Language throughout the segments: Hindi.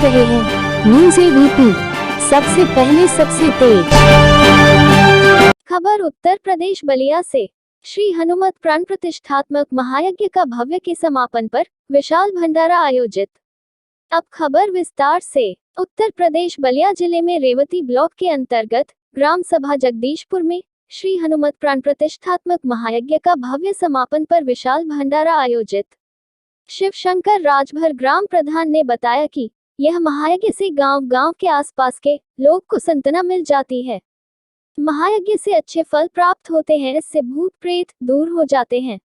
रहे हैं न्यूज़ एबीपी, सबसे पहले सबसे तेज खबर। उत्तर प्रदेश बलिया से श्री हनुमत प्राण प्रतिष्ठात्मक महायज्ञ का भव्य के समापन पर विशाल भंडारा आयोजित। अब खबर विस्तार से। उत्तर प्रदेश बलिया जिले में रेवती ब्लॉक के अंतर्गत ग्राम सभा जगदीशपुर में श्री हनुमत प्राण प्रतिष्ठात्मक महायज्ञ का भव्य समापन पर विशाल भंडारा आयोजित। शिव शंकर राजभर ग्राम प्रधान ने बताया कि यह महायज्ञ से गांव-गांव के आसपास के लोग को संतना मिल जाती है। महायज्ञ से अच्छे फल प्राप्त होते हैं, इससे भूत प्रेत दूर हो जाते हैं।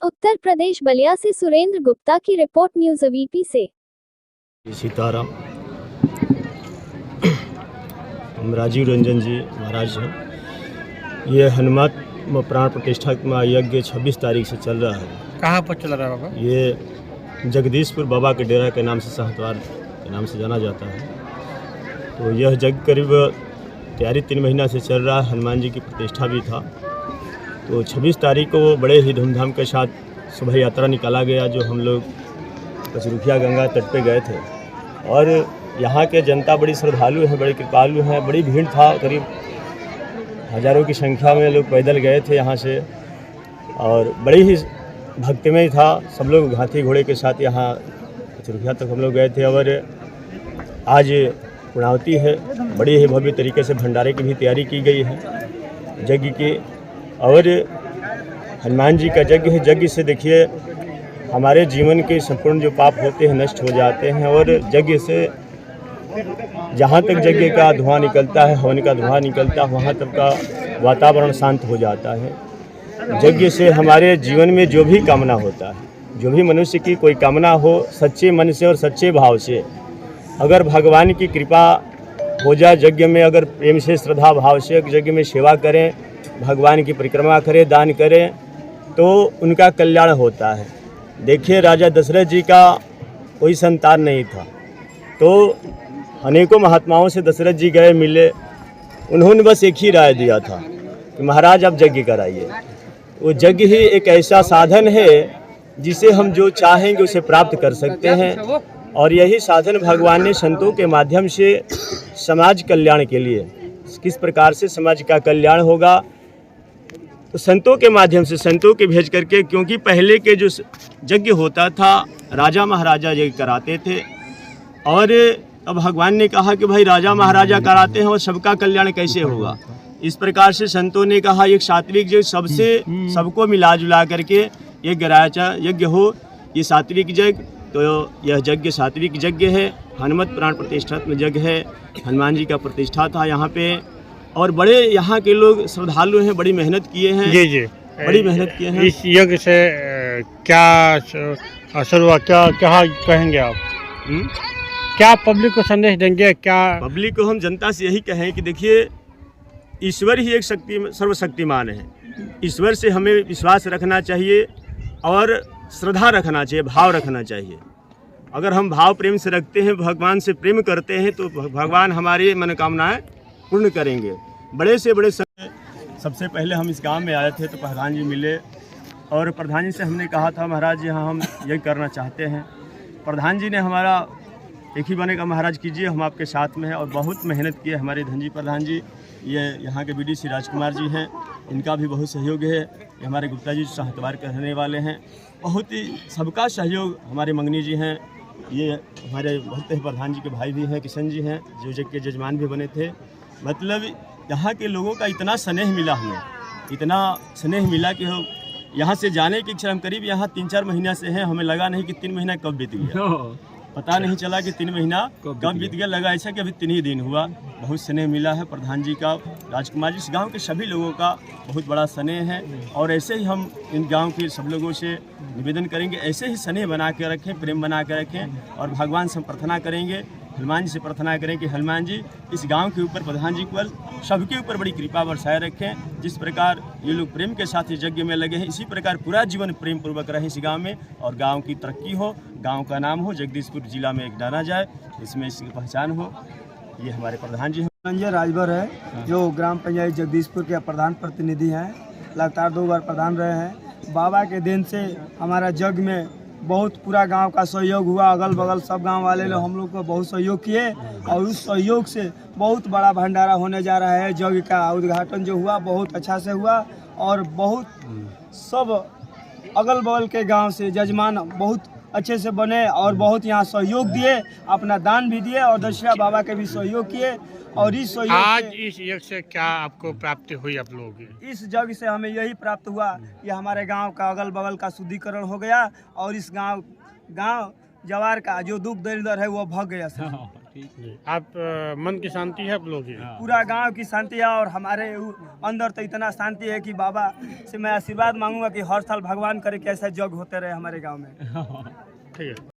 उत्तर प्रदेश बलिया से सुरेंद्र गुप्ता की रिपोर्ट, न्यूज़ एबीपी से। सीताराम, हम राजीव रंजन जी महाराज हैं। ये हनुमत प्राण प्रतिष्ठा यज्ञ 26 तारीख से चल रहा है। कहाँ पर चल रहा है बाबा? ये जगदीशपुर बाबा के डेरा के नाम से, सहतवार के नाम से जाना जाता है। तो यह यज्ञ करीब तैयारी 3 महीना से चल रहा है। हनुमान जी की प्रतिष्ठा भी था। तो 26 तारीख को बड़े ही धूमधाम के साथ शोभा यात्रा निकाला गया, जो हम लोग पचरुखिया गंगा तट पे गए थे। और यहाँ के जनता बड़ी श्रद्धालु है, बड़ी कृपालु हैं। बड़ी भीड़ था, करीब हज़ारों की संख्या में लोग पैदल गए थे यहाँ से, और बड़ी ही भक्तिमय था। सब लोग हाथी घोड़े के साथ यहाँ पचरुखिया तक हम लोग गए थे। और आज पूर्णाहुति है, बड़ी ही भव्य तरीके से भंडारे की भी तैयारी की गई है यज्ञ की। और हनुमान जी का यज्ञ है। यज्ञ से देखिए हमारे जीवन के संपूर्ण जो पाप होते हैं नष्ट हो जाते हैं। और यज्ञ से जहाँ तक यज्ञ का धुआं निकलता है, हवन का धुआं निकलता है, वहाँ तक का वातावरण शांत हो जाता है। यज्ञ से हमारे जीवन में जो भी कामना होता है, जो भी मनुष्य की कोई कामना हो, सच्चे मन से और सच्चे भाव से अगर भगवान की कृपा हो जाए, यज्ञ में अगर प्रेम से श्रद्धा भाव से यज्ञ में सेवा करें, भगवान की परिक्रमा करें, दान करें, तो उनका कल्याण होता है। देखिए राजा दशरथ जी का कोई संतान नहीं था, तो अनेकों महात्माओं से दशरथ जी गए, मिले। उन्होंने बस एक ही राय दिया था कि महाराज आप यज्ञ कराइए। वो यज्ञ ही एक ऐसा साधन है जिसे हम जो चाहेंगे उसे प्राप्त कर सकते हैं। और यही साधन भगवान ने संतों के माध्यम से समाज कल्याण के लिए, किस प्रकार से समाज का कल्याण होगा, तो संतों के माध्यम से, संतों के भेज करके। क्योंकि पहले के जो यज्ञ होता था, राजा महाराजा यज्ञ कराते थे। और अब भगवान ने कहा कि भाई राजा महाराजा कराते हैं और सबका कल्याण कैसे होगा। इस प्रकार से संतों ने कहा एक सात्विक यज्ञ, सबसे सबको मिला जुला करके यज्ञ हो, ये सात्विक यज्ञ। तो यह यज्ञ सात्विक यज्ञ है, हनुमत प्राण प्रतिष्ठात्मक यज्ञ है। हनुमान जी का प्रतिष्ठा था यहाँ पे, और बड़े यहाँ के लोग श्रद्धालु हैं, बड़ी मेहनत किए हैं। जी जी, बड़ी मेहनत किए हैं। इस यज्ञ से क्या असर हुआ, क्या कहेंगे आप? क्या पब्लिक को संदेश देंगे? क्या पब्लिक को हम जनता से यही कहें कि देखिए ईश्वर ही एक सर्वशक्तिमान है। ईश्वर से हमें विश्वास रखना चाहिए और श्रद्धा रखना चाहिए, भाव रखना चाहिए। अगर हम भाव प्रेम से रखते हैं, भगवान से प्रेम करते हैं, तो भगवान हमारी मनोकामनाएं पूर्ण करेंगे। बड़े से बड़े सबसे पहले हम इस गांव में आए थे तो प्रधान जी मिले, और प्रधान जी से हमने कहा था महाराज यहाँ हम यही करना चाहते हैं। प्रधान जी ने हमारा एक ही बने का महाराज कीजिए, हम आपके साथ में हैं। और बहुत मेहनत की है हमारे धनजी प्रधान जी, ये यहाँ के बीडीसी राजकुमार जी हैं, इनका भी बहुत सहयोग है। ये हमारे गुप्ता जी सहतवार के रहने वाले हैं, बहुत ही सबका सहयोग। हमारे मंगनी जी हैं, ये हमारे भक्त प्रधान जी के भाई भी हैं, किशन जी हैं, जो जग के जजमान भी बने थे। मतलब यहाँ के लोगों का इतना स्नेह मिला, हमें इतना स्नेह मिला कि हम यहाँ से जाने की इच्छा, हम करीब यहाँ 3-4 महीना से हैं। हमें लगा नहीं कि 3 महीना कब बीत गया, पता नहीं चला कि 3 महीना कब बीत गया। लगा ऐसा कि अभी 3 ही दिन हुआ। बहुत स्नेह मिला है प्रधान जी का, राजकुमार जी, इस गांव के सभी लोगों का बहुत बड़ा स्नेह है। और ऐसे ही हम इन गांव के सब लोगों से निवेदन करेंगे, ऐसे ही स्नेह बना के रखें, प्रेम बना के रखें। और भगवान से प्रार्थना करेंगे, हनुमान जी से प्रार्थना करें कि हनुमान जी इस गांव के ऊपर, प्रधान जी को, सबके ऊपर बड़ी कृपा बरसाए रखें। जिस प्रकार ये लोग प्रेम के साथ इस यज्ञ में लगे हैं, इसी प्रकार पूरा जीवन प्रेम पूर्वक रहे इस गांव में, और गांव की तरक्की हो, गांव का नाम हो, जगदीशपुर जिला में एक जाना जाए, इसमें इसकी पहचान हो। ये हमारे प्रधान जी हैं, संजय राजभर है, जो ग्राम पंचायत जगदीशपुर के प्रधान प्रतिनिधि हैं। लगातार 2 बार प्रधान रहे हैं। बाबा के देन से हमारा जग में बहुत पूरा गांव का सहयोग हुआ, अगल बगल सब गांव वाले लोग हम लोग को बहुत सहयोग किए और उस सहयोग से बहुत बड़ा भंडारा होने जा रहा है। यज्ञ का उद्घाटन जो हुआ बहुत अच्छा से हुआ और बहुत सब अगल बगल के गांव से जजमान बहुत अच्छे से बने और बहुत यहाँ सहयोग दिए, अपना दान भी दिए और दशहरा बाबा के भी सहयोग किए। और इस सहयोग आज से इस यज्ञ से क्या आपको प्राप्ति हुई आप लोगों की? इस यज्ञ से हमें यही प्राप्त हुआ कि हमारे गांव का अगल बगल का शुद्धिकरण हो गया और इस गांव जवार का जो दुख दरिद्र है वो भग गया सर। आप मन की शांति है आप लोगों की? पूरा गांव की शांति है और हमारे अंदर तो इतना शांति है कि बाबा से मैं आशीर्वाद मांगूंगा कि हर साल भगवान करे कि ऐसा यज्ञ होते रहे हमारे गांव में। ठीक है।